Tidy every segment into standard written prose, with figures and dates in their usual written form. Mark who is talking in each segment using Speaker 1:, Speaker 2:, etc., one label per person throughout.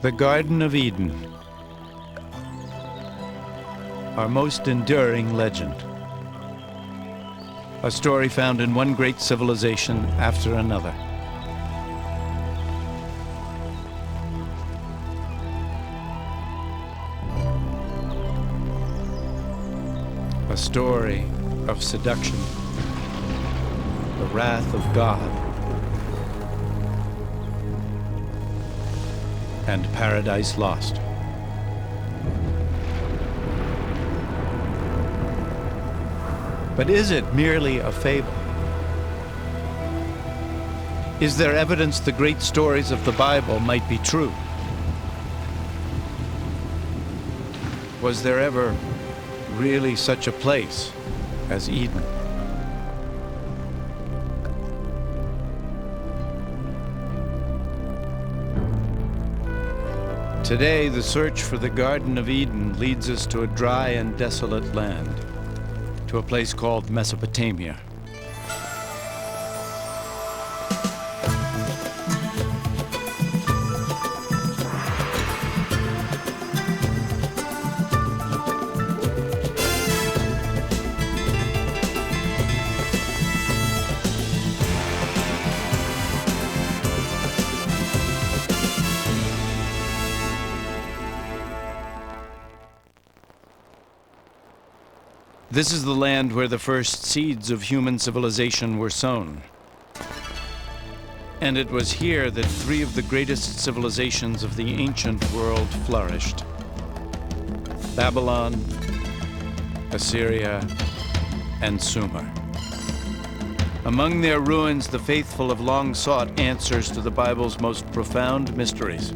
Speaker 1: The Garden of Eden, our most enduring legend. A story found in one great civilization after another. A story of seduction, the wrath of God, and paradise lost. But is it merely a fable? Is there evidence the great stories of the Bible might be true? Was there ever really such a place as Eden? Today, the search for the Garden of Eden leads us to a dry and desolate land, to a place called Mesopotamia. This is the land where the first seeds of human civilization were sown. And it was here that three of the greatest civilizations of the ancient world flourished: Babylon, Assyria, and Sumer. Among their ruins, the faithful have long sought answers to the Bible's most profound mysteries,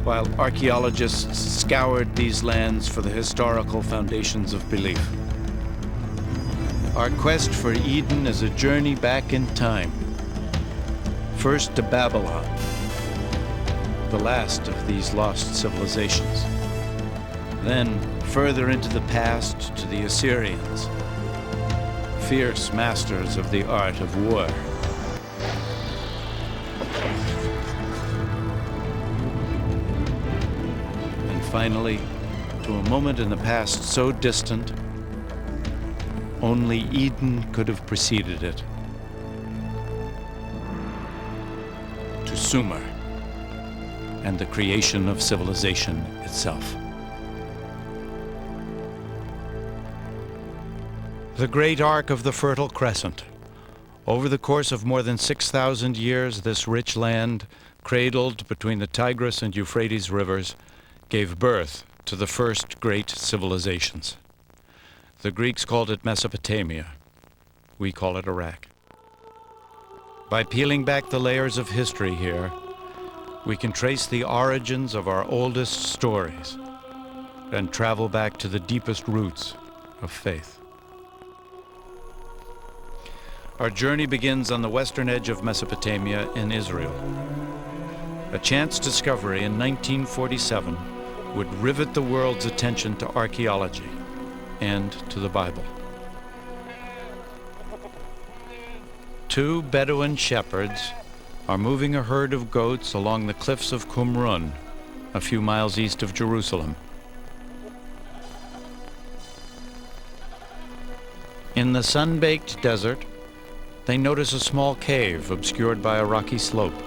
Speaker 1: while archaeologists scoured these lands for the historical foundations of belief. Our quest for Eden is a journey back in time. First to Babylon, the last of these lost civilizations. Then further into the past to the Assyrians, fierce masters of the art of war. And finally, to a moment in the past so distant, only Eden could have preceded it. To Sumer and the creation of civilization itself. The great arc of the Fertile Crescent. Over the course of more than 6,000 years, this rich land, cradled between the Tigris and Euphrates rivers, gave birth to the first great civilizations. The Greeks called it Mesopotamia. We call it Iraq. By peeling back the layers of history here, we can trace the origins of our oldest stories and travel back to the deepest roots of faith. Our journey begins on the western edge of Mesopotamia in Israel. A chance discovery in 1947 would rivet the world's attention to archaeology and to the Bible. Two Bedouin shepherds are moving a herd of goats along the cliffs of Qumrun, a few miles east of Jerusalem. In the sun-baked desert, they notice a small cave obscured by a rocky slope.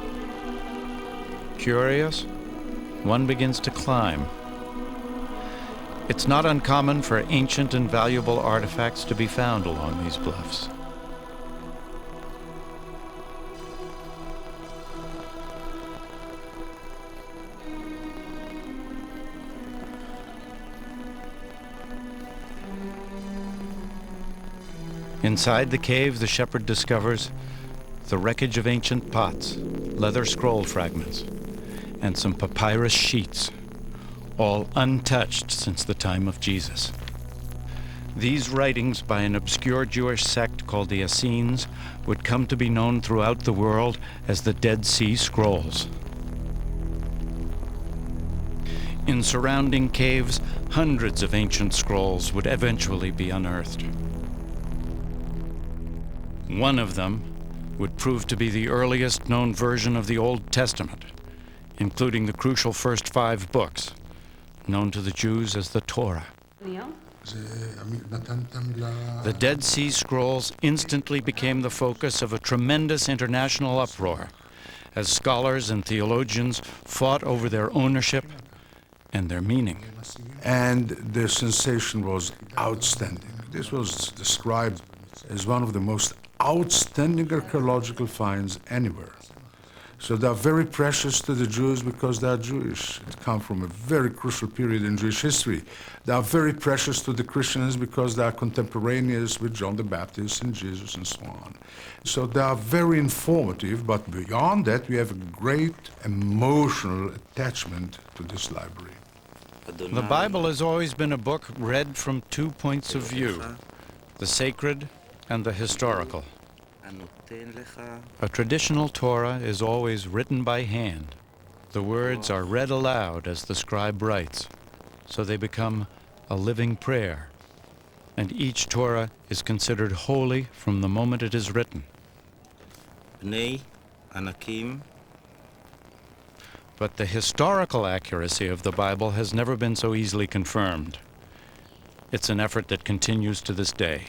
Speaker 1: Curious, one begins to climb. It's not uncommon for ancient and valuable artifacts to be found along these bluffs. Inside the cave, the shepherd discovers the wreckage of ancient pots, leather scroll fragments, and some papyrus sheets, all untouched since the time of Jesus. These writings by an obscure Jewish sect called the Essenes would come to be known throughout the world as the Dead Sea Scrolls. In surrounding caves, hundreds of ancient scrolls would eventually be unearthed. One of them, would prove to be the earliest known version of the Old Testament, including the crucial first 5 books, known to the Jews as the Torah. The Dead Sea Scrolls instantly became the focus of a tremendous international uproar as scholars and theologians fought over their ownership and their meaning.
Speaker 2: And the sensation was outstanding. This was described as one of the most outstanding archaeological finds anywhere. So they are very precious to the Jews because they are Jewish. It comes from a very crucial period in Jewish history. They are very precious to the Christians because they are contemporaneous with John the Baptist and Jesus and so on. So they are very informative, but beyond that we have a great emotional attachment to this library.
Speaker 1: The Bible has always been a book read from 2 points of view, the sacred and the historical. A traditional Torah is always written by hand. The words are read aloud as the scribe writes, so they become a living prayer, and each Torah is considered holy from the moment it is written. But the historical accuracy of the Bible has never been so easily confirmed. It's an effort that continues to this day.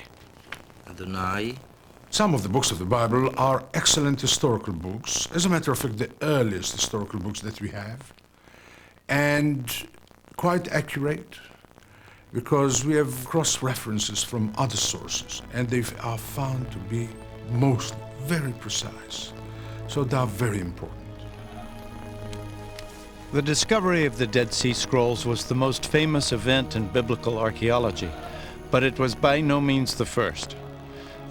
Speaker 2: Some of the books of the Bible are excellent historical books. As a matter of fact, the earliest historical books that we have. And quite accurate, because we have cross-references from other sources, and they are found to be mostly very precise. So they are very important.
Speaker 1: The discovery of the Dead Sea Scrolls was the most famous event in biblical archaeology, but it was by no means the first.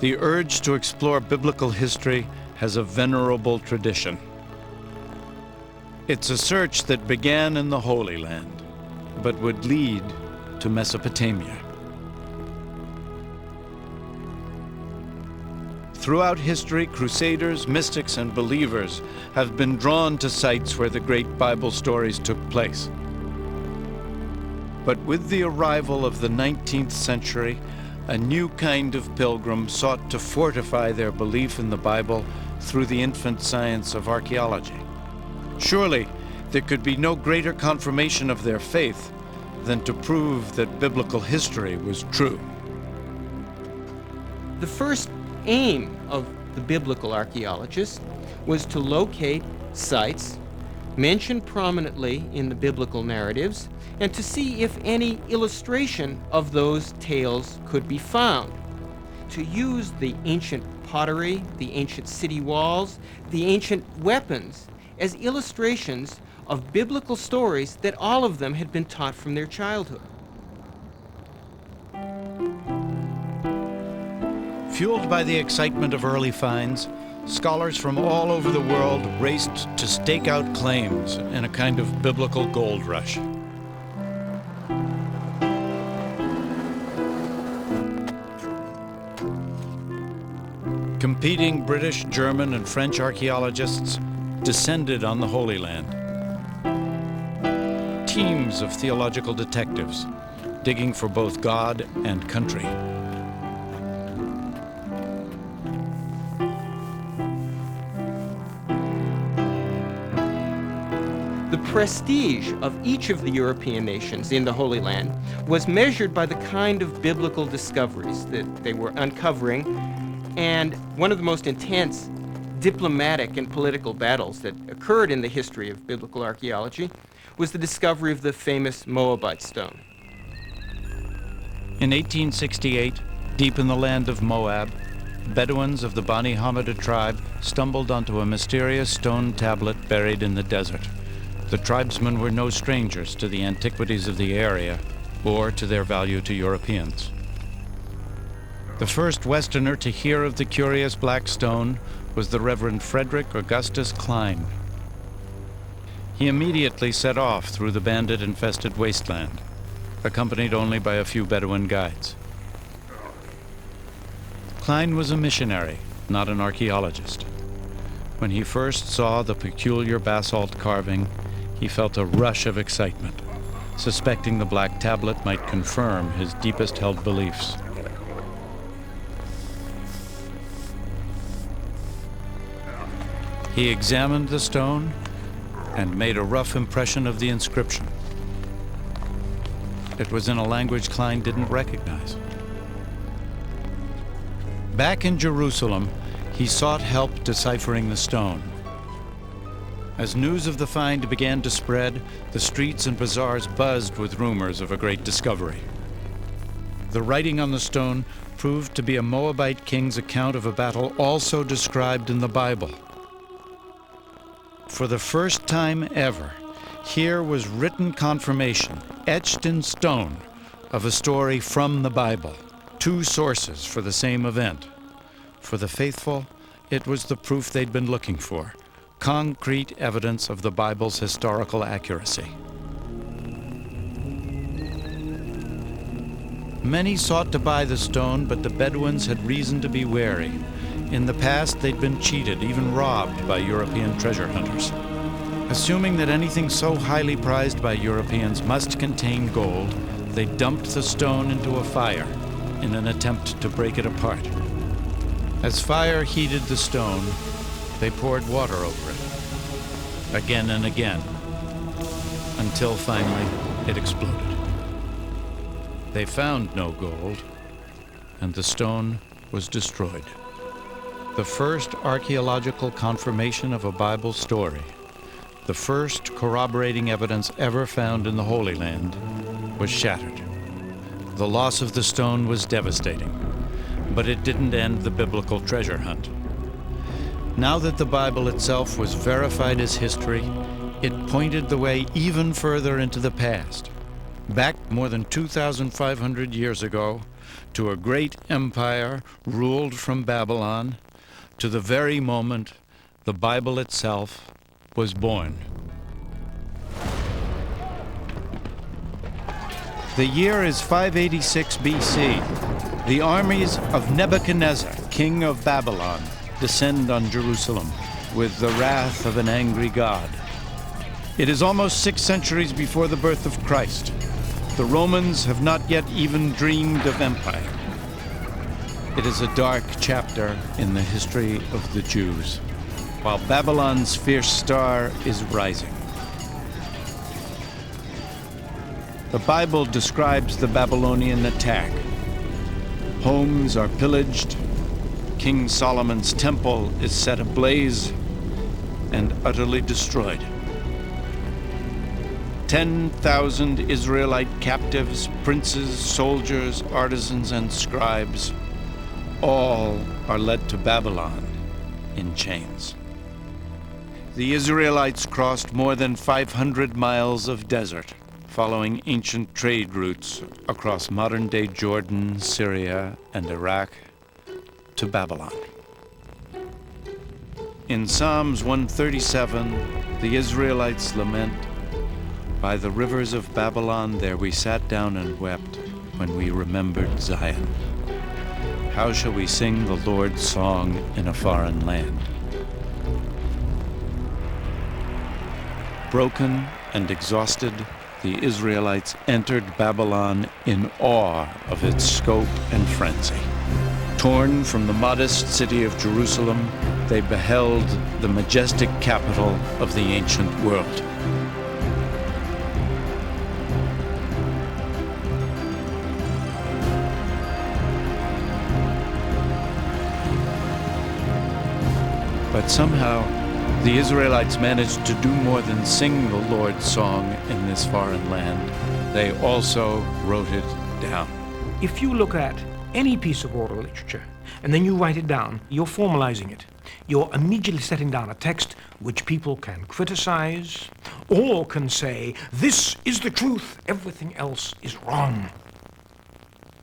Speaker 1: The urge to explore biblical history has a venerable tradition. It's a search that began in the Holy Land, but would lead to Mesopotamia. Throughout history, crusaders, mystics, and believers have been drawn to sites where the great Bible stories took place. But with the arrival of the 19th century, a new kind of pilgrim sought to fortify their belief in the Bible through the infant science of archaeology. Surely, there could be no greater confirmation of their faith than to prove that biblical history was true.
Speaker 3: The first aim of the biblical archaeologists was to locate sites mentioned prominently in the biblical narratives and to see if any illustration of those tales could be found. To use the ancient pottery, the ancient city walls, the ancient weapons as illustrations of biblical stories that all of them had been taught from their childhood.
Speaker 1: Fueled by the excitement of early finds, scholars from all over the world raced to stake out claims in a kind of biblical gold rush. Competing British, German, and French archaeologists descended on the Holy Land. Teams of theological detectives digging for both God and country.
Speaker 3: The prestige of each of the European nations in the Holy Land was measured by the kind of biblical discoveries that they were uncovering, and one of the most intense diplomatic and political battles that occurred in the history of biblical archaeology was the discovery of the famous Moabite stone.
Speaker 1: In 1868, deep in the land of Moab, Bedouins of the Bani Hammada tribe stumbled onto a mysterious stone tablet buried in the desert. The tribesmen were no strangers to the antiquities of the area or to their value to Europeans. The first Westerner to hear of the curious black stone was the Reverend Frederick Augustus Klein. He immediately set off through the bandit-infested wasteland, accompanied only by a few Bedouin guides. Klein was a missionary, not an archaeologist. When he first saw the peculiar basalt carving, he felt a rush of excitement, suspecting the black tablet might confirm his deepest-held beliefs. He examined the stone and made a rough impression of the inscription. It was in a language Klein didn't recognize. Back in Jerusalem, he sought help deciphering the stone. As news of the find began to spread, the streets and bazaars buzzed with rumors of a great discovery. The writing on the stone proved to be a Moabite king's account of a battle also described in the Bible. For the first time ever, here was written confirmation, etched in stone, of a story from the Bible. Two sources for the same event. For the faithful, it was the proof they'd been looking for, concrete evidence of the Bible's historical accuracy. Many sought to buy the stone, but the Bedouins had reason to be wary. In the past, they'd been cheated, even robbed by European treasure hunters. Assuming that anything so highly prized by Europeans must contain gold, they dumped the stone into a fire in an attempt to break it apart. As fire heated the stone, they poured water over it, again and again, until finally it exploded. They found no gold, and the stone was destroyed. The first archaeological confirmation of a Bible story, the first corroborating evidence ever found in the Holy Land, was shattered. The loss of the stone was devastating, but it didn't end the biblical treasure hunt. Now that the Bible itself was verified as history, it pointed the way even further into the past, back more than 2,500 years ago, to a great empire ruled from Babylon, to the very moment the Bible itself was born. The year is 586 BC. The armies of Nebuchadnezzar, king of Babylon, descend on Jerusalem with the wrath of an angry God. It is almost 6 centuries before the birth of Christ. The Romans have not yet even dreamed of empire. It is a dark chapter in the history of the Jews, while Babylon's fierce star is rising. The Bible describes the Babylonian attack. Homes are pillaged, King Solomon's temple is set ablaze and utterly destroyed. 10,000 Israelite captives, princes, soldiers, artisans, and scribes, all are led to Babylon in chains. The Israelites crossed more than 500 miles of desert, following ancient trade routes across modern-day Jordan, Syria, and Iraq to Babylon. In Psalms 137, the Israelites lament, "By the rivers of Babylon there we sat down and wept when we remembered Zion. How shall we sing the Lord's song in a foreign land?" Broken and exhausted, the Israelites entered Babylon in awe of its scope and frenzy. Torn from the modest city of Jerusalem, they beheld the majestic capital of the ancient world. But somehow, the Israelites managed to do more than sing the Lord's song in this foreign land. They also wrote it down.
Speaker 4: If you look at any piece of oral literature and then you write it down, you're formalizing it. You're immediately setting down a text which people can criticize or can say, this is the truth, everything else is wrong.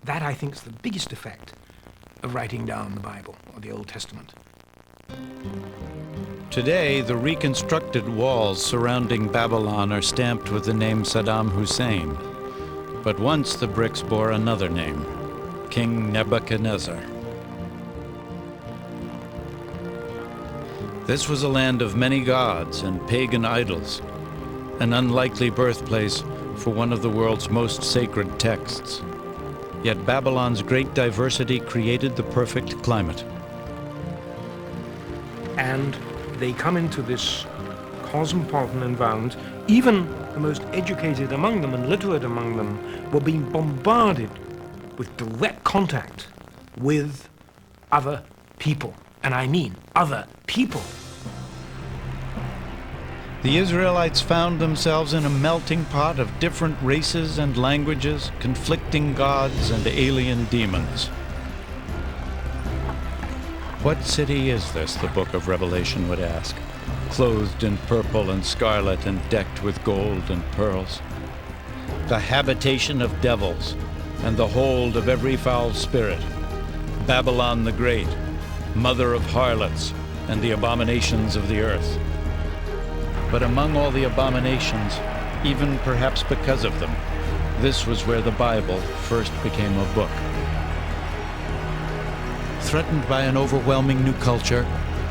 Speaker 4: That, I think, is the biggest effect of writing down the Bible or the Old Testament.
Speaker 1: Today, the reconstructed walls surrounding Babylon are stamped with the name Saddam Hussein. But once the bricks bore another name, King Nebuchadnezzar. This was a land of many gods and pagan idols, an unlikely birthplace for one of the world's most sacred texts. Yet Babylon's great diversity created the perfect climate.
Speaker 4: And they come into this cosmopolitan environment. Even the most educated among them and literate among them were being bombarded with direct contact with other people. And I mean other people.
Speaker 1: The Israelites found themselves in a melting pot of different races and languages, conflicting gods and alien demons. What city is this, the book of Revelation would ask, clothed in purple and scarlet and decked with gold and pearls? The habitation of devils and the hold of every foul spirit, Babylon the Great, mother of harlots and the abominations of the earth. But among all the abominations, even perhaps because of them, this was where the Bible first became a book. Threatened by an overwhelming new culture,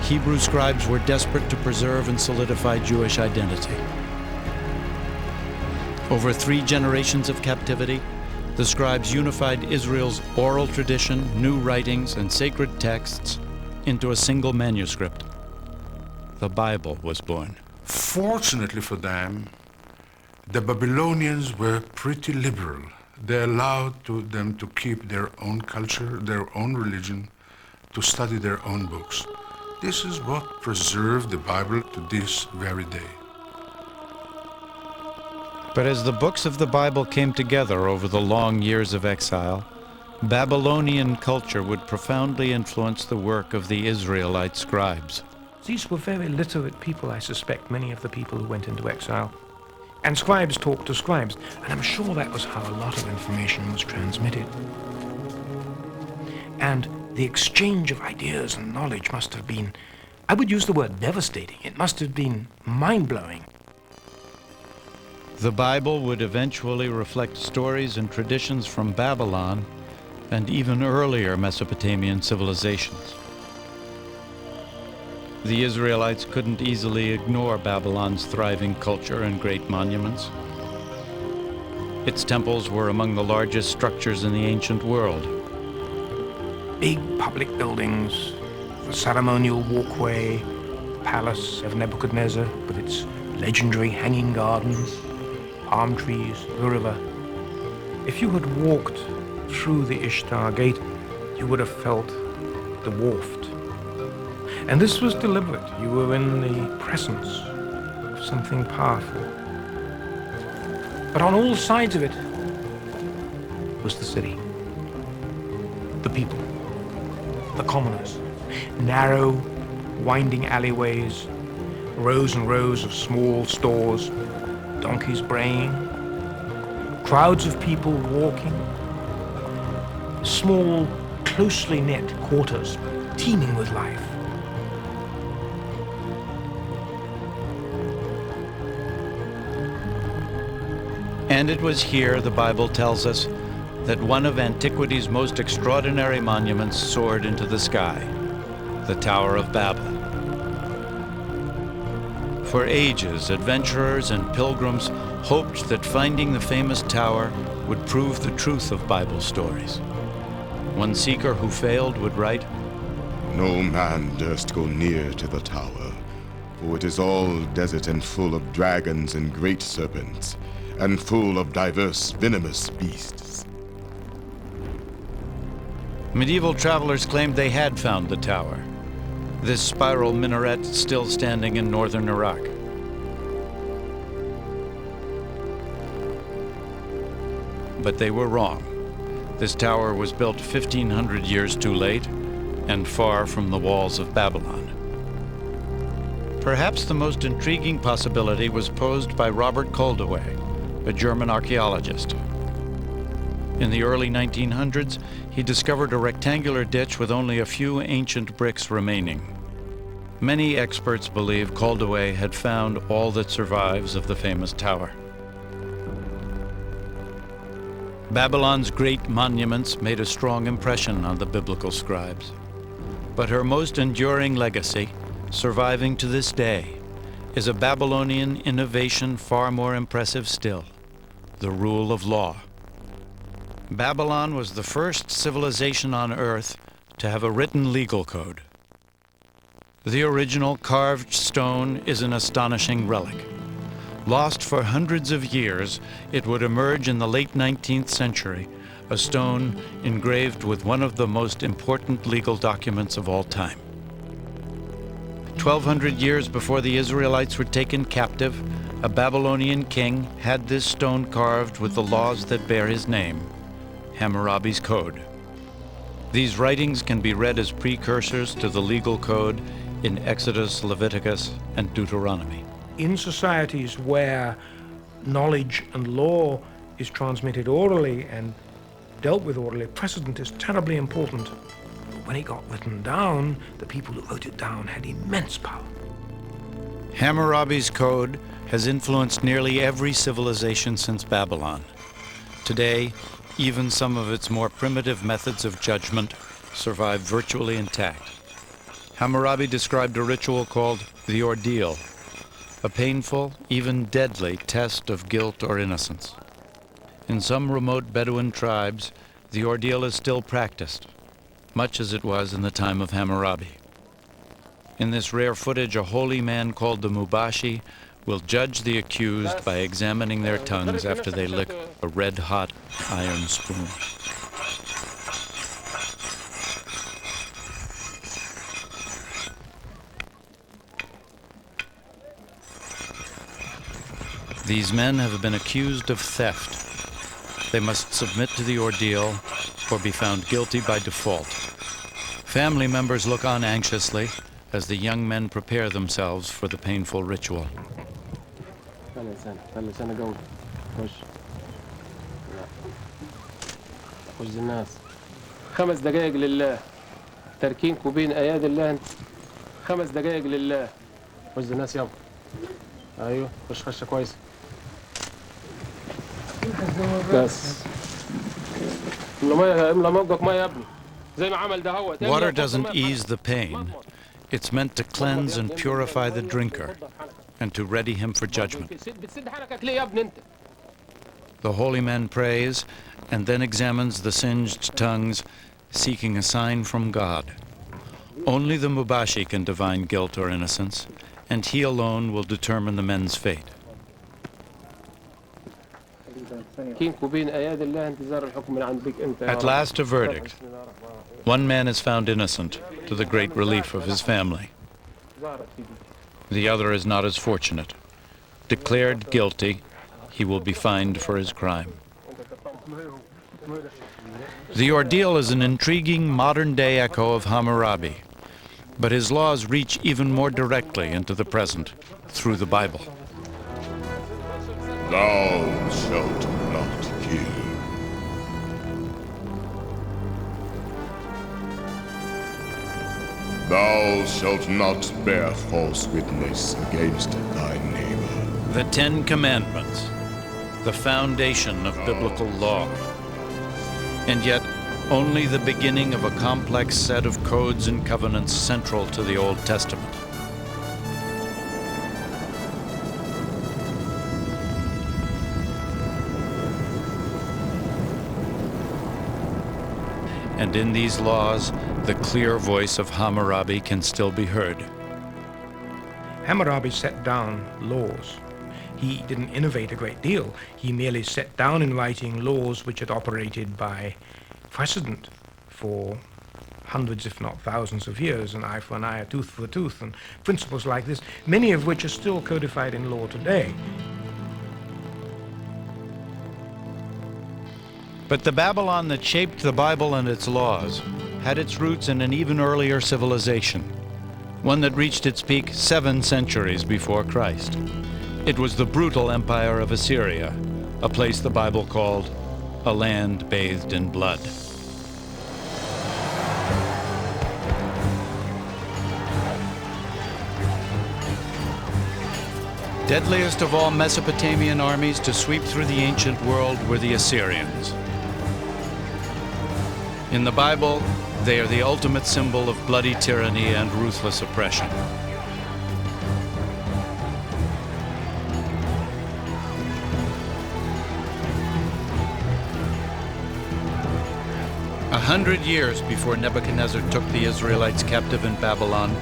Speaker 1: Hebrew scribes were desperate to preserve and solidify Jewish identity. Over 3 generations of captivity, the scribes unified Israel's oral tradition, new writings, and sacred texts into a single manuscript. The Bible was born.
Speaker 2: Fortunately for them, the Babylonians were pretty liberal. They allowed them to keep their own culture, their own religion, to study their own books. This is what preserved the Bible to this very day.
Speaker 1: But as the books of the Bible came together over the long years of exile, Babylonian culture would profoundly influence the work of the Israelite scribes.
Speaker 4: These were very literate people, I suspect, many of the people who went into exile. And scribes talked to scribes, and I'm sure that was how a lot of information was transmitted. And the exchange of ideas and knowledge must have been, I would use the word devastating. It must have been mind-blowing.
Speaker 1: The Bible would eventually reflect stories and traditions from Babylon and even earlier Mesopotamian civilizations. The Israelites couldn't easily ignore Babylon's thriving culture and great monuments. Its temples were among the largest structures in the ancient world.
Speaker 4: Big public buildings, the ceremonial walkway, the palace of Nebuchadnezzar with its legendary hanging gardens, palm trees, the river. If you had walked through the Ishtar Gate, you would have felt dwarfed. And this was deliberate. You were in the presence of something powerful. But on all sides of it was the city, the people, the commoners, narrow, winding alleyways, rows and rows of small stores, donkeys braying, crowds of people walking, small, closely knit quarters teeming with life.
Speaker 1: And it was here, the Bible tells us, that one of antiquity's most extraordinary monuments soared into the sky, the Tower of Babel. For ages, adventurers and pilgrims hoped that finding the famous tower would prove the truth of Bible stories. One seeker who failed would write,
Speaker 5: "No man durst go near to the tower, for it is all desert and full of dragons and great serpents, and full of diverse venomous beasts."
Speaker 1: Medieval travelers claimed they had found the tower, this spiral minaret still standing in northern Iraq. But they were wrong. This tower was built 1,500 years too late and far from the walls of Babylon. Perhaps the most intriguing possibility was posed by Robert Koldewey, a German archaeologist. In the early 1900s, he discovered a rectangular ditch with only a few ancient bricks remaining. Many experts believe Koldewey had found all that survives of the famous tower. Babylon's great monuments made a strong impression on the biblical scribes. But her most enduring legacy, surviving to this day, is a Babylonian innovation far more impressive still: the rule of law. Babylon was the first civilization on Earth to have a written legal code. The original carved stone is an astonishing relic. Lost for hundreds of years, it would emerge in the late 19th century, a stone engraved with one of the most important legal documents of all time. 1,200 years before the Israelites were taken captive, a Babylonian king had this stone carved with the laws that bear his name, Hammurabi's Code. These writings can be read as precursors to the legal code in Exodus, Leviticus, and Deuteronomy.
Speaker 4: In societies where knowledge and law is transmitted orally and dealt with orally, precedent is terribly important. But when it got written down, the people who wrote it down had immense power.
Speaker 1: Hammurabi's Code has influenced nearly every civilization since Babylon. Today, even some of its more primitive methods of judgment survive virtually intact. Hammurabi described a ritual called the ordeal, a painful, even deadly test of guilt or innocence. In some remote Bedouin tribes, the ordeal is still practiced, much as it was in the time of Hammurabi. In this rare footage, a holy man called the Mubashi will judge the accused by examining their tongues after they lick a red-hot iron spoon. These men have been accused of theft. They must submit to the ordeal or be found guilty by default. Family members look on anxiously as the young men prepare themselves for the painful ritual.
Speaker 6: خمس دقائق لله تركينكم بين ايادي الله 5 دقائق لله وز الناس يابا ايوه خش خشه كويس بس املى موقك ميه يا ابني زي ما عمل ده هو
Speaker 1: Water doesn't ease the pain. It's meant to cleanse and purify the drinker and to ready him for judgment.
Speaker 6: بتسد حركك ليه يا ابني انت
Speaker 1: The holy man prays and then examines the singed tongues, seeking a sign from God. Only the Mubashi can divine guilt or innocence, and he alone will determine the men's fate.
Speaker 6: تركينكم بين ايادي الله انتظار الحكم من عندك انت
Speaker 1: At last a verdict. One man is found innocent, to the great relief of his family. The other is not as fortunate. Declared guilty, he will be fined for his crime. The ordeal is an intriguing modern-day echo of Hammurabi, but his laws reach even more directly into the present through the Bible.
Speaker 5: Thou shalt not kill. Thou shalt not bear false witness against thy neighbor.
Speaker 1: The Ten Commandments, the foundation of biblical law, and yet only the beginning of a complex set of codes and covenants central to the Old Testament. And in these laws, the clear voice of Hammurabi can still be heard.
Speaker 4: Hammurabi set down laws. He didn't innovate a great deal. He merely set down in writing laws which had operated by precedent for hundreds, if not thousands of years, an eye for an eye, a tooth for a tooth, and principles like this, many of which are still codified in law today.
Speaker 1: But the Babylon that shaped the Bible and its laws had its roots in an even earlier civilization, one that reached its peak 7 centuries before Christ. It was the brutal empire of Assyria, a place the Bible called a land bathed in blood. Deadliest of all Mesopotamian armies to sweep through the ancient world were the Assyrians. In the Bible, they are the ultimate symbol of bloody tyranny and ruthless oppression. "100 years before Nebuchadnezzar took the Israelites captive in Babylon,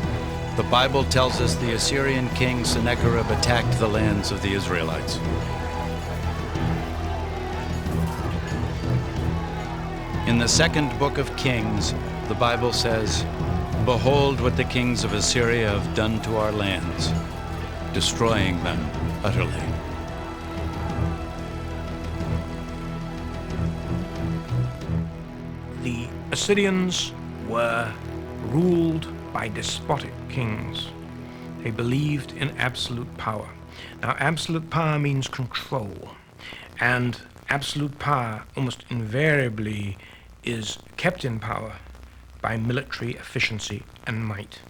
Speaker 1: the Bible tells us the Assyrian king Sennacherib attacked the lands of the Israelites. In the second book of Kings, the Bible says, "Behold what the kings of Assyria have done to our lands, destroying them utterly."
Speaker 4: The Assyrians were ruled by despotic kings. They believed in absolute power. Now, absolute power means control, and absolute power almost invariably is kept in power by military efficiency and might.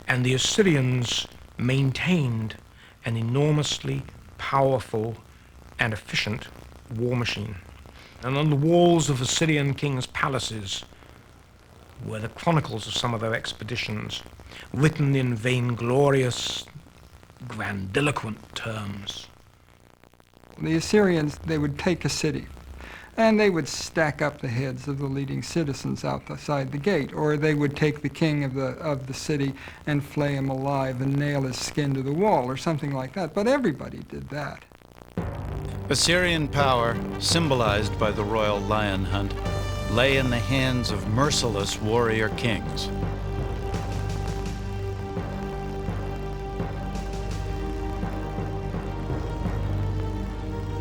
Speaker 4: And the Assyrians maintained an enormously powerful and efficient war machine. And on the walls of Assyrian kings' palaces were the chronicles of some of their expeditions, written in vainglorious, grandiloquent terms.
Speaker 7: The Assyrians, they would take a city, and they would stack up the heads of the leading citizens outside the gate, or they would take the king of the city and flay him alive and nail his skin to the wall, or something like that. But everybody did that.
Speaker 1: Assyrian power, symbolized by the royal lion hunt, lay in the hands of merciless warrior kings.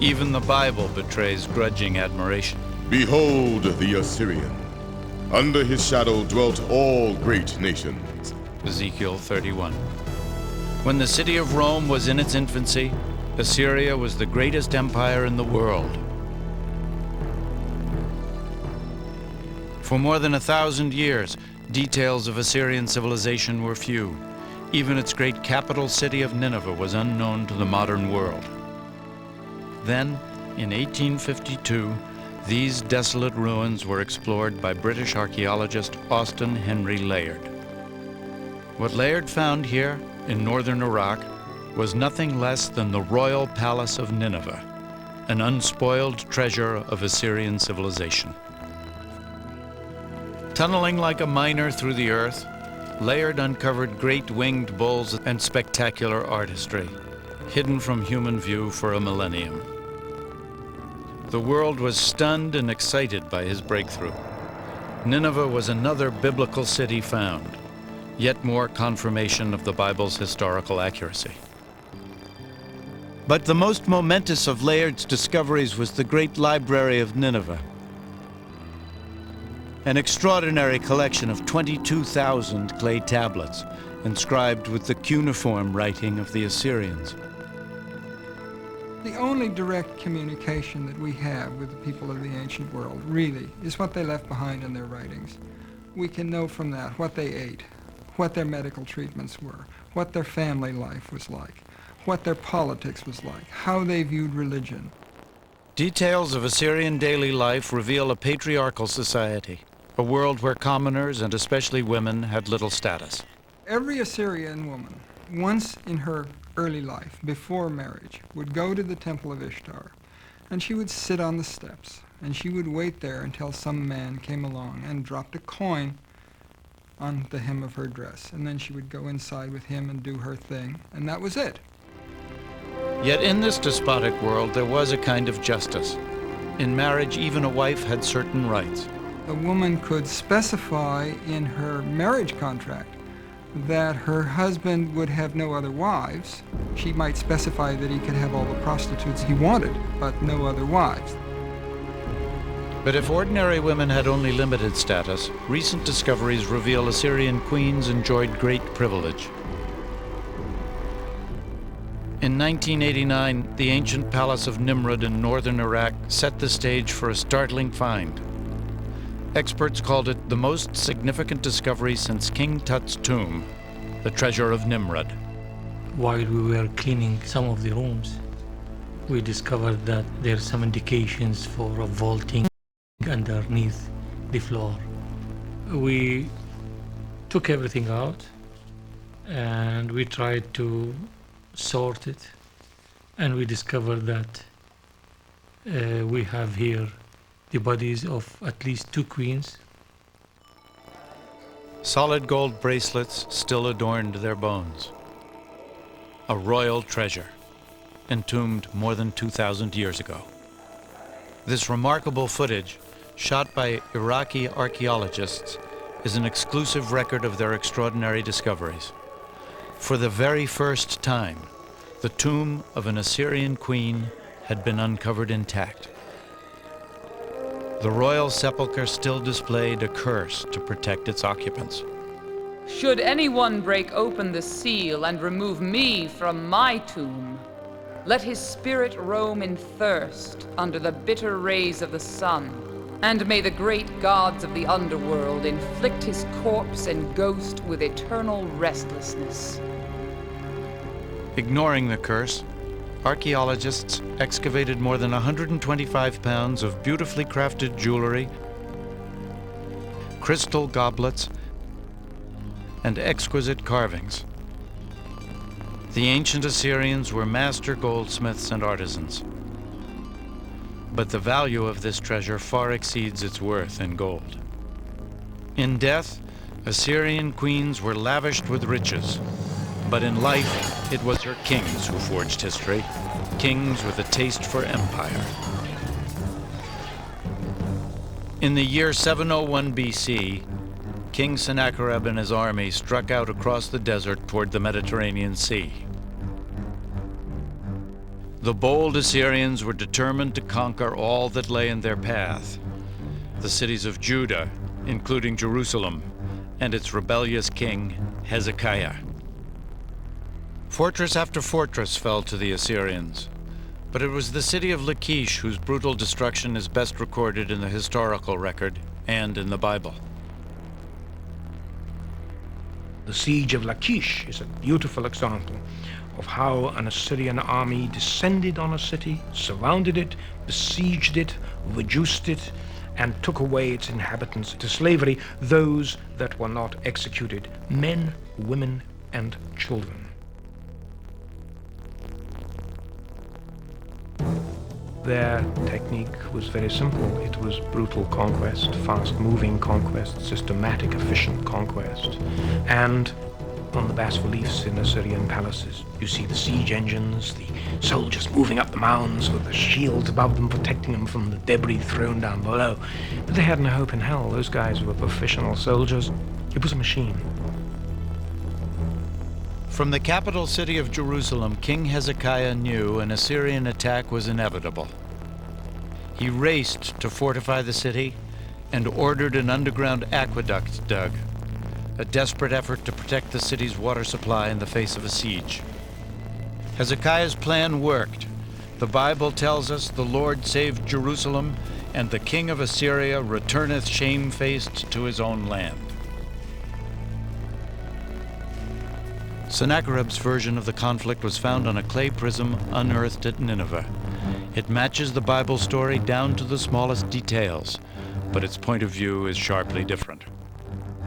Speaker 1: Even the Bible betrays grudging admiration.
Speaker 5: Behold the Assyrian. Under his shadow dwelt all great nations.
Speaker 1: Ezekiel 31. When the city of Rome was in its infancy, Assyria was the greatest empire in the world. For more than 1,000 years, details of Assyrian civilization were few. Even its great capital city of Nineveh was unknown to the modern world. Then, in 1852, these desolate ruins were explored by British archaeologist Austen Henry Layard. What Layard found here, in northern Iraq, was nothing less than the royal palace of Nineveh, an unspoiled treasure of Assyrian civilization. Tunneling like a miner through the earth, Layard uncovered great winged bulls and spectacular artistry, hidden from human view for a millennium. The world was stunned and excited by his breakthrough. Nineveh was another biblical city found, yet more confirmation of the Bible's historical accuracy. But the most momentous of Layard's discoveries was the Great Library of Nineveh, an extraordinary collection of 22,000 clay tablets inscribed with the cuneiform writing of the Assyrians.
Speaker 7: The only direct communication that we have with the people of the ancient world, really, is what they left behind in their writings. We can know from that what they ate, what their medical treatments were, what their family life was like, what their politics was like, how they viewed religion.
Speaker 1: Details of Assyrian daily life reveal a patriarchal society, a world where commoners, and especially women, had little status.
Speaker 7: Every Assyrian woman, once in her early life, before marriage, would go to the temple of Ishtar, and she would sit on the steps, and she would wait there until some man came along and dropped a coin on the hem of her dress, and then she would go inside with him and do her thing, and that was it.
Speaker 1: Yet in this despotic world, there was a kind of justice. In marriage, even a wife had certain rights.
Speaker 7: A woman could specify in her marriage contract that her husband would have no other wives. She might specify that he could have all the prostitutes he wanted, but no other wives.
Speaker 1: But if ordinary women had only limited status, recent discoveries reveal Assyrian queens enjoyed great privilege. In 1989, the ancient palace of Nimrud in northern Iraq set the stage for a startling find. Experts called it the most significant discovery since King Tut's tomb, the treasure of Nimrud.
Speaker 8: While we were cleaning some of the rooms, we discovered that there are some indications for a vaulting underneath the floor. We took everything out and we tried to sort it, and we discovered that we have here the bodies of at least 2 queens.
Speaker 1: Solid gold bracelets still adorned their bones. A royal treasure, entombed more than 2,000 years ago. This remarkable footage, shot by Iraqi archaeologists, is an exclusive record of their extraordinary discoveries. For the very first time, the tomb of an Assyrian queen had been uncovered intact. The royal sepulchre still displayed a curse to protect its occupants.
Speaker 9: Should anyone break open the seal and remove me from my tomb, let his spirit roam in thirst under the bitter rays of the sun, and may the great gods of the underworld inflict his corpse and ghost with eternal restlessness.
Speaker 1: Ignoring the curse, archaeologists excavated more than 125 pounds of beautifully crafted jewelry, crystal goblets, and exquisite carvings. The ancient Assyrians were master goldsmiths and artisans. But the value of this treasure far exceeds its worth in gold. In death, Assyrian queens were lavished with riches. But in life, it was her kings who forged history, kings with a taste for empire. In the year 701 BC, King Sennacherib and his army struck out across the desert toward the Mediterranean Sea. The bold Assyrians were determined to conquer all that lay in their path. The cities of Judah, including Jerusalem, and its rebellious king, Hezekiah. Fortress after fortress fell to the Assyrians, but it was the city of Lachish whose brutal destruction is best recorded in the historical record and in the Bible.
Speaker 4: The siege of Lachish is a beautiful example of how an Assyrian army descended on a city, surrounded it, besieged it, reduced it, and took away its inhabitants to slavery, those that were not executed, men, women, and children. Their technique was very simple. It was brutal conquest, fast-moving conquest, systematic, efficient conquest. And on the bas-reliefs in Assyrian palaces, you see the siege engines, the soldiers moving up the mounds with the shields above them, protecting them from the debris thrown down below. But they had no hope in hell. Those guys were professional soldiers. It was a machine.
Speaker 1: From the capital city of Jerusalem, King Hezekiah knew an Assyrian attack was inevitable. He raced to fortify the city and ordered an underground aqueduct dug, a desperate effort to protect the city's water supply in the face of a siege. Hezekiah's plan worked. The Bible tells us the Lord saved Jerusalem, and the king of Assyria returneth shamefaced to his own land. Sennacherib's version of the conflict was found on a clay prism unearthed at Nineveh. It matches the Bible story down to the smallest details, but its point of view is sharply different.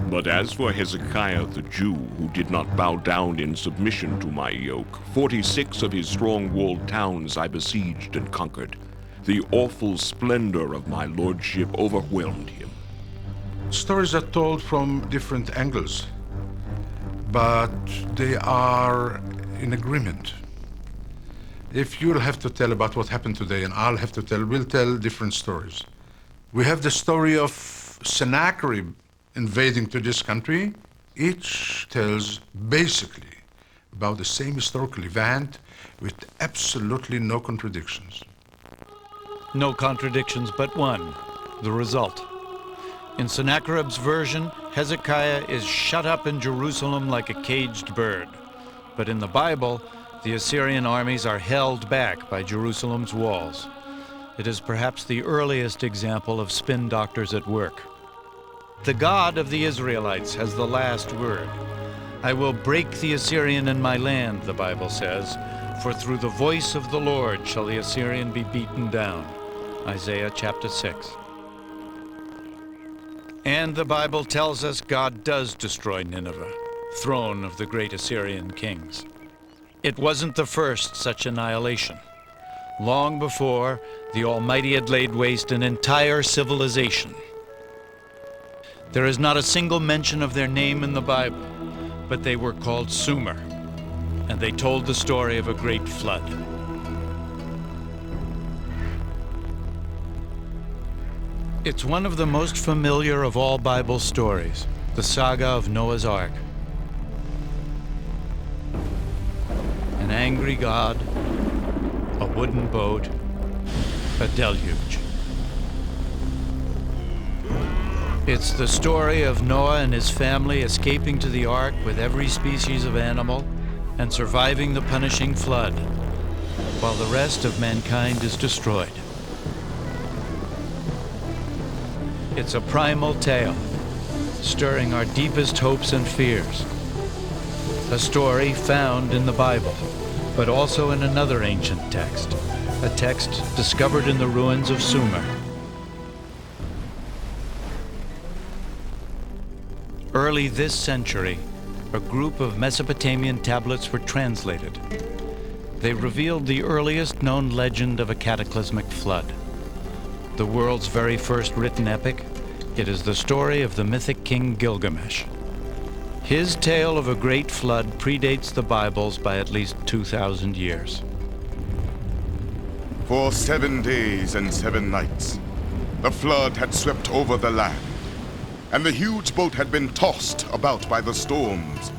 Speaker 10: But as for Hezekiah the Jew, who did not bow down in submission to my yoke, 46 of his strong-walled towns I besieged and conquered. The awful splendor of my lordship overwhelmed him.
Speaker 2: Stories are told from different angles, but they are in agreement. If you'll have to tell about what happened today and I'll have to tell, we'll tell different stories. We have the story of Sennacherib invading to this country. Each tells basically about the same historical event with absolutely no contradictions.
Speaker 1: No contradictions but one, the result. In Sennacherib's version, Hezekiah is shut up in Jerusalem like a caged bird. But in the Bible, the Assyrian armies are held back by Jerusalem's walls. It is perhaps the earliest example of spin doctors at work. The God of the Israelites has the last word. I will break the Assyrian in my land, the Bible says, for through the voice of the Lord shall the Assyrian be beaten down. Isaiah chapter 6. And the Bible tells us God does destroy Nineveh, throne of the great Assyrian kings. It wasn't the first such annihilation. Long before, the Almighty had laid waste an entire civilization. There is not a single mention of their name in the Bible, but they were called Sumer, and they told the story of a great flood. It's one of the most familiar of all Bible stories, the saga of Noah's Ark. An angry God, a wooden boat, a deluge. It's the story of Noah and his family escaping to the ark with every species of animal and surviving the punishing flood, while the rest of mankind is destroyed. It's a primal tale, stirring our deepest hopes and fears. A story found in the Bible, but also in another ancient text, a text discovered in the ruins of Sumer. Early this century, a group of Mesopotamian tablets were translated. They revealed the earliest known legend of a cataclysmic flood. The world's very first written epic, it is the story of the mythic king Gilgamesh. His tale of a great flood predates the Bibles by at least 2,000 years.
Speaker 5: For 7 days and 7 nights, the flood had swept over the land, and the huge boat had been tossed about by the storms.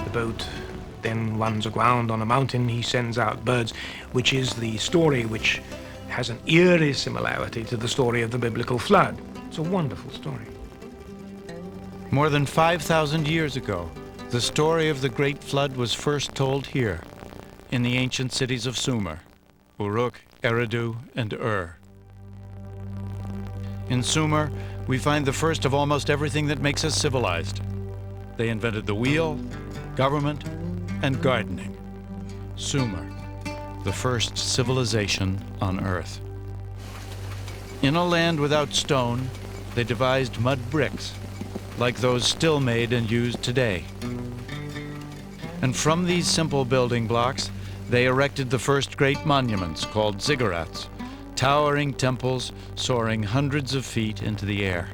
Speaker 4: The boat then runs aground on a mountain. He sends out birds, which is the story which has an eerie similarity to the story of the biblical flood. It's a wonderful story.
Speaker 1: More than 5,000 years ago, the story of the Great Flood was first told here, in the ancient cities of Sumer, Uruk, Eridu, and Ur. In Sumer, we find the first of almost everything that makes us civilized. They invented the wheel, government, and gardening. Sumer, the first civilization on Earth. In a land without stone, they devised mud bricks, like those still made and used today. And from these simple building blocks, they erected the first great monuments called ziggurats, towering temples soaring hundreds of feet into the air.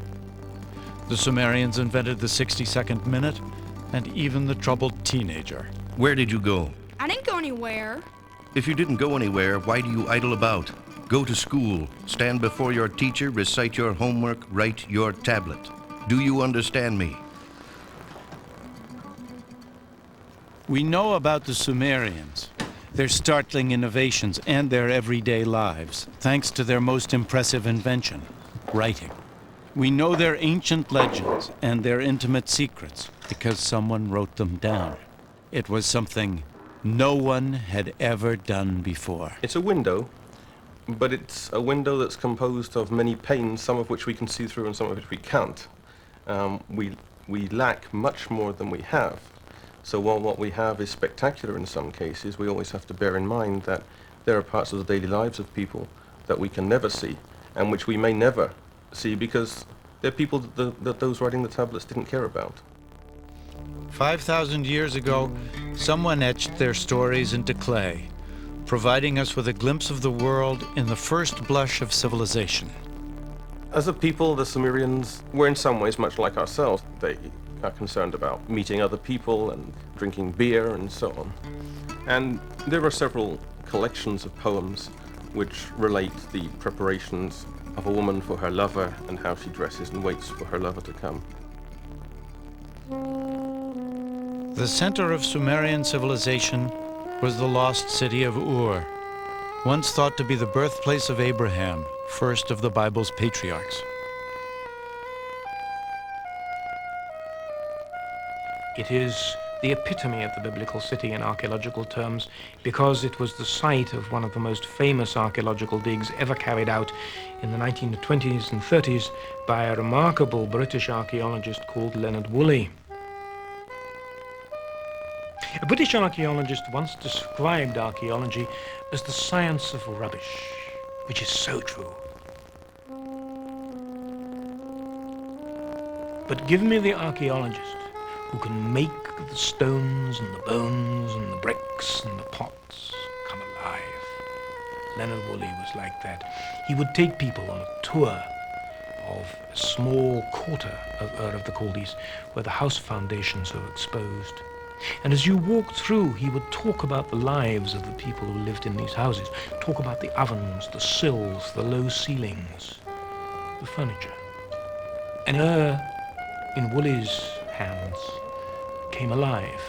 Speaker 1: The Sumerians invented the 60-second minute and even the troubled teenager.
Speaker 11: Where did you go?
Speaker 12: I didn't go anywhere.
Speaker 11: If you didn't go anywhere, why do you idle about? Go to school, stand before your teacher, recite your homework, write your tablet. Do you understand me?
Speaker 1: We know about the Sumerians, their startling innovations, and their everyday lives, thanks to their most impressive invention, writing. We know their ancient legends and their intimate secrets because someone wrote them down. It was something no one had ever done before.
Speaker 13: It's a window, but it's a window that's composed of many panes, some of which we can see through and some of which we can't. We lack much more than we have. So while what we have is spectacular in some cases, we always have to bear in mind that there are parts of the daily lives of people that we can never see and which we may never see because they're people that those writing the tablets didn't care about.
Speaker 1: 5,000 years ago, someone etched their stories into clay, providing us with a glimpse of the world in the first blush of civilization.
Speaker 13: As a people, the Sumerians were in some ways much like ourselves. They are concerned about meeting other people and drinking beer and so on. And there are several collections of poems which relate the preparations of a woman for her lover and how she dresses and waits for her lover to come.
Speaker 1: The center of Sumerian civilization was the lost city of Ur, once thought to be the birthplace of Abraham, first of the Bible's patriarchs.
Speaker 4: It is the epitome of the biblical city in archaeological terms because it was the site of one of the most famous archaeological digs ever carried out in the 1920s and 30s by a remarkable British archaeologist called Leonard Woolley. A British archaeologist once described archaeology as the science of rubbish, which is so true. But give me the archaeologist who can make the stones and the bones and the bricks and the pots come alive. Leonard Woolley was like that. He would take people on a tour of a small quarter of Ur of the Chaldees where the house foundations were exposed. And as you walked through, he would talk about the lives of the people who lived in these houses, talk about the ovens, the sills, the low ceilings, the furniture. And Ur, in Woolley's hands, came alive.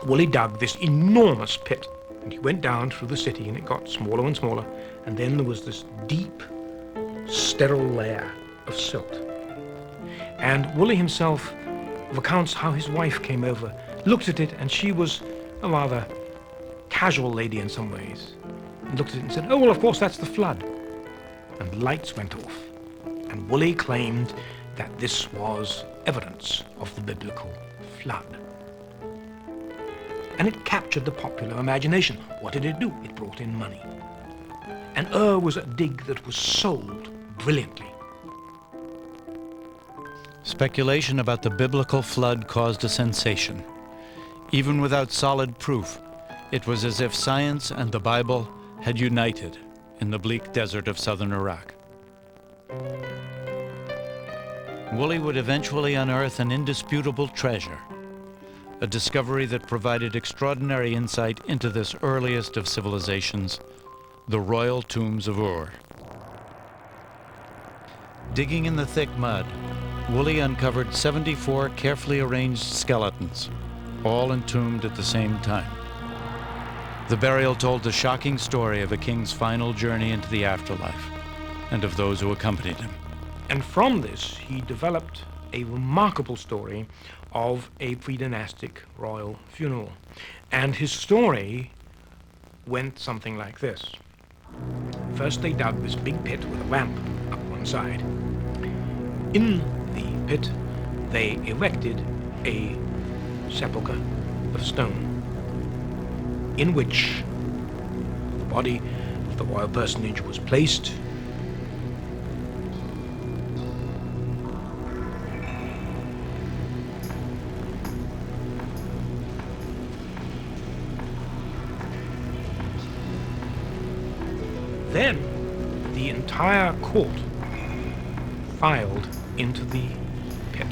Speaker 4: Woolley dug this enormous pit, and he went down through the city, and it got smaller and smaller, and then there was this deep, sterile layer of silt. And Woolley himself recounts how his wife came over, looked at it, and she was a rather casual lady in some ways, and looked at it and said, "Oh, well, of course, that's the flood." And the lights went off. And Woolley claimed that this was evidence of the biblical flood. And it captured the popular imagination. What did it do? It brought in money. And Ur was a dig that was sold brilliantly.
Speaker 1: Speculation about the biblical flood caused a sensation. Even without solid proof, it was as if science and the Bible had united in the bleak desert of southern Iraq. Woolley would eventually unearth an indisputable treasure, a discovery that provided extraordinary insight into this earliest of civilizations, the royal tombs of Ur. Digging in the thick mud, Woolley uncovered 74 carefully arranged skeletons, all entombed at the same time. The burial told the shocking story of a king's final journey into the afterlife, and of those who accompanied him.
Speaker 4: And from this, he developed a remarkable story of a pre-dynastic royal funeral. And his story went something like this. First, they dug this big pit with a ramp up one side. In the pit, they erected a sepulchre of stone in which the body of the royal personage was placed. Then the entire court filed into the pit.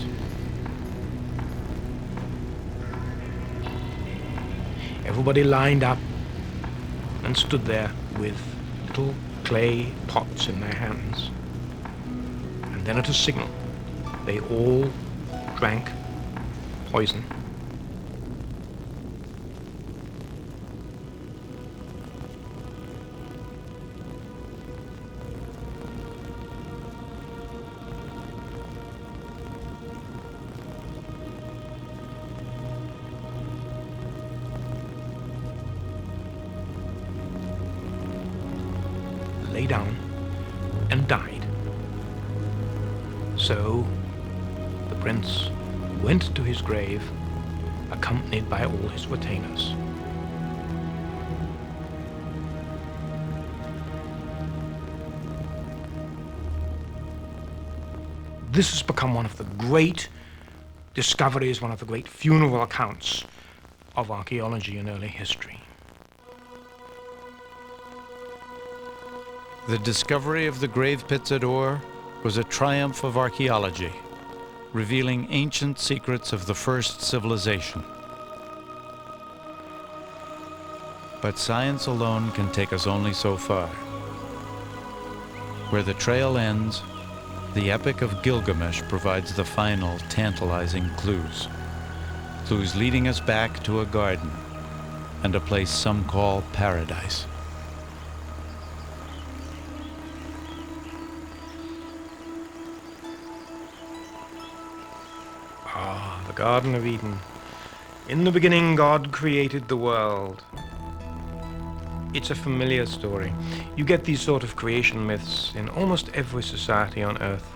Speaker 4: Everybody lined up and stood there with little clay pots in their hands. And then at a signal, they all drank poison. Lay down and died. So the prince went to his grave accompanied by all his retainers. This has become one of the great discoveries, one of the great funeral accounts of archaeology in early history.
Speaker 1: The discovery of the grave pits at Ur was a triumph of archaeology, revealing ancient secrets of the first civilization. But science alone can take us only so far. Where the trail ends, the Epic of Gilgamesh provides the final, tantalizing clues. Clues leading us back to a garden and a place some call paradise.
Speaker 4: The Garden of Eden. In the beginning, God created the world. It's a familiar story. You get these sort of creation myths in almost every society on Earth.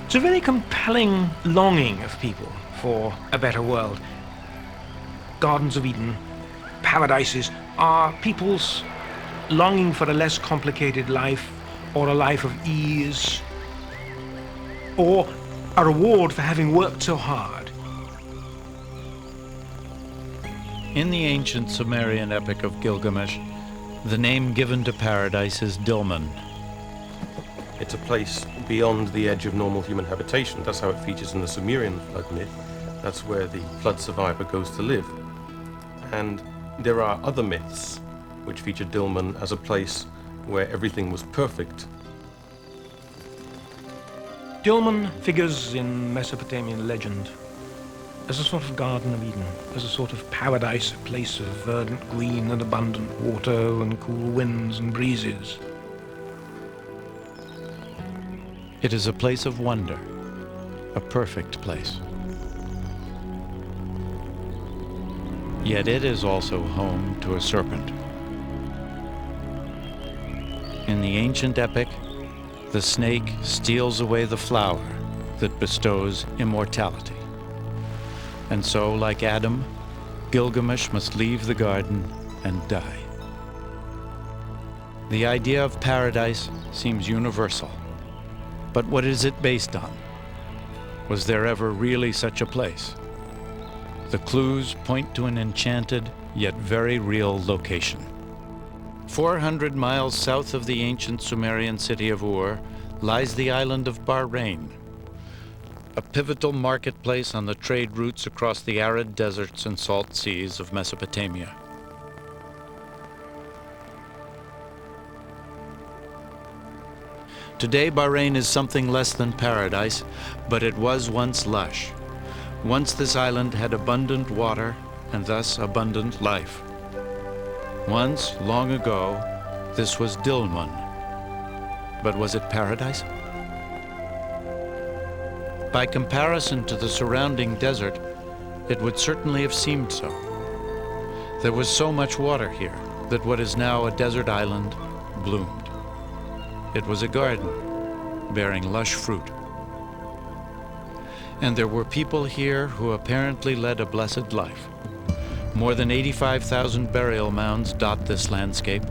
Speaker 4: It's a very compelling longing of people for a better world. Gardens of Eden, paradises, are people's longing for a less complicated life, or a life of ease, or a reward for having worked so hard.
Speaker 1: In the ancient Sumerian Epic of Gilgamesh, The name given to paradise is Dilmun.
Speaker 13: It's a place beyond the edge of normal human habitation. That's how it features in the Sumerian flood myth. That's where the flood survivor goes to live. And there are other myths which feature Dilmun as a place where everything was perfect.
Speaker 4: Dilmun figures in Mesopotamian legend as a sort of Garden of Eden, as a sort of paradise, a place of verdant green and abundant water and cool winds and breezes.
Speaker 1: It is a place of wonder, a perfect place. Yet it is also home to a serpent. In the ancient epic, the snake steals away the flower that bestows immortality. And so, like Adam, Gilgamesh must leave the garden and die. The idea of paradise seems universal. But what is it based on? Was there ever really such a place? The clues point to an enchanted, yet very real location. 400 miles south of the ancient Sumerian city of Ur lies the island of Bahrain, a pivotal marketplace on the trade routes across the arid deserts and salt seas of Mesopotamia. Today, Bahrain is something less than paradise, but it was once lush. Once this island had abundant water and thus abundant life. Once, long ago, this was Dilmun. But was it paradise? By comparison to the surrounding desert, it would certainly have seemed so. There was so much water here that what is now a desert island bloomed. It was a garden bearing lush fruit. And there were people here who apparently led a blessed life. More than 85,000 burial mounds dot this landscape,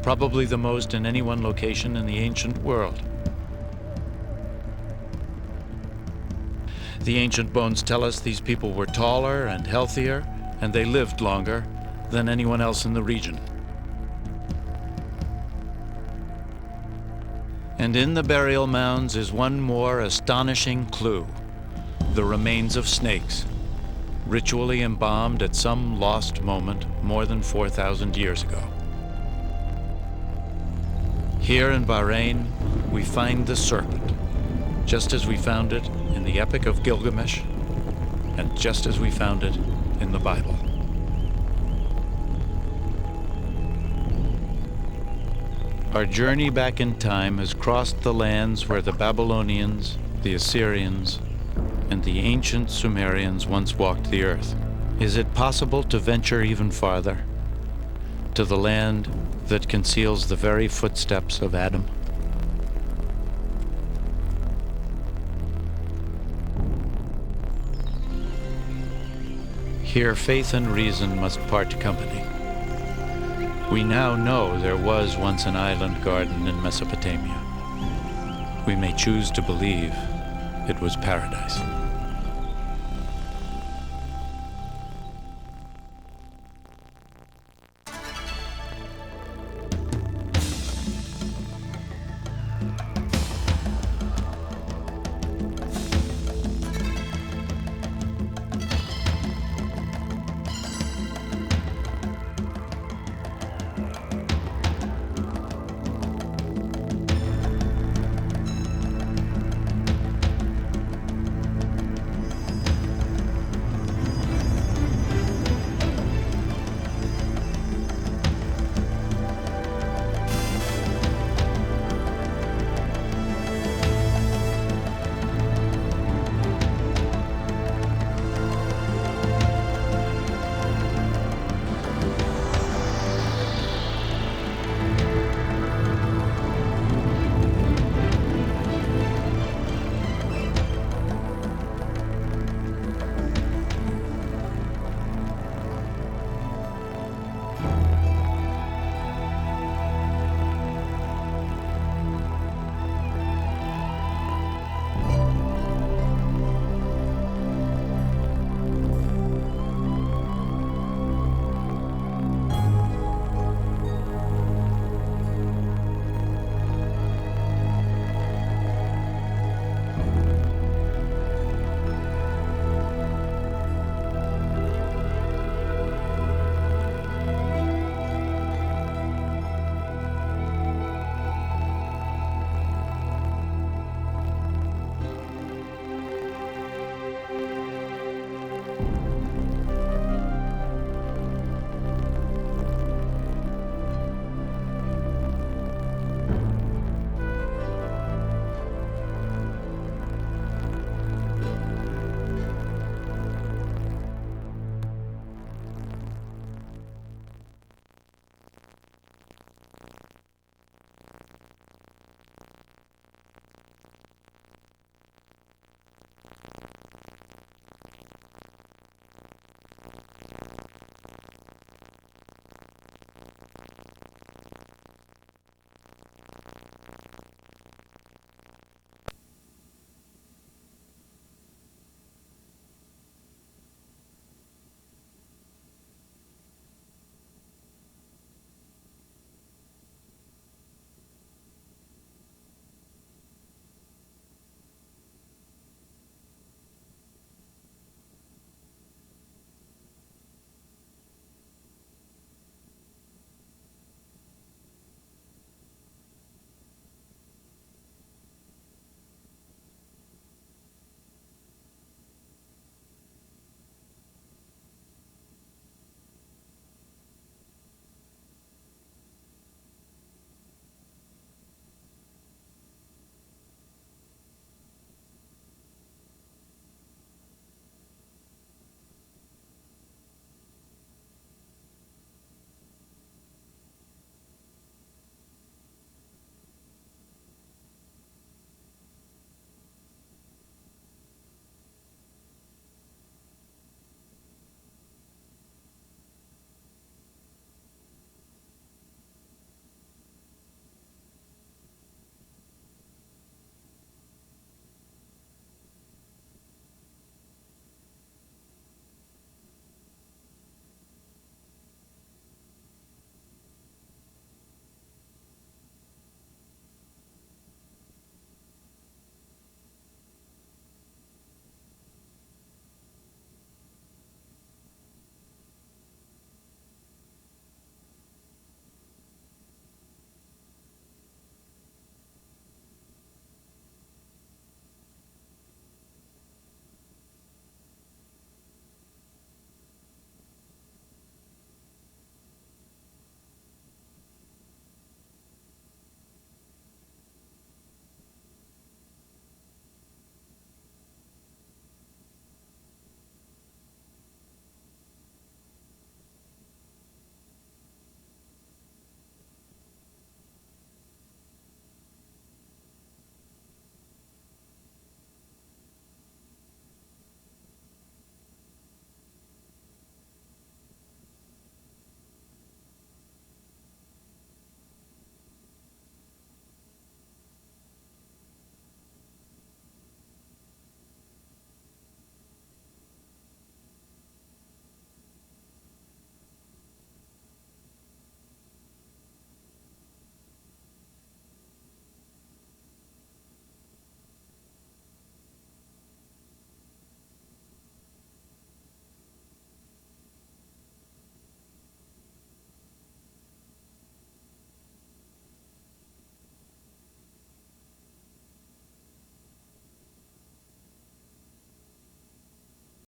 Speaker 1: probably the most in any one location in the ancient world. The ancient bones tell us these people were taller and healthier, and they lived longer than anyone else in the region. And in the burial mounds is one more astonishing clue: the remains of snakes, ritually embalmed at some lost moment more than 4,000 years ago. Here in Bahrain, we find the serpent, just as we found it in the Epic of Gilgamesh, and just as we found it in the Bible. Our journey back in time has crossed the lands where the Babylonians, the Assyrians, and the ancient Sumerians once walked the earth. Is it possible to venture even farther, to the land that conceals the very footsteps of Adam? Here faith and reason must part company. We now know there was once an island garden in Mesopotamia. We may choose to believe it was paradise.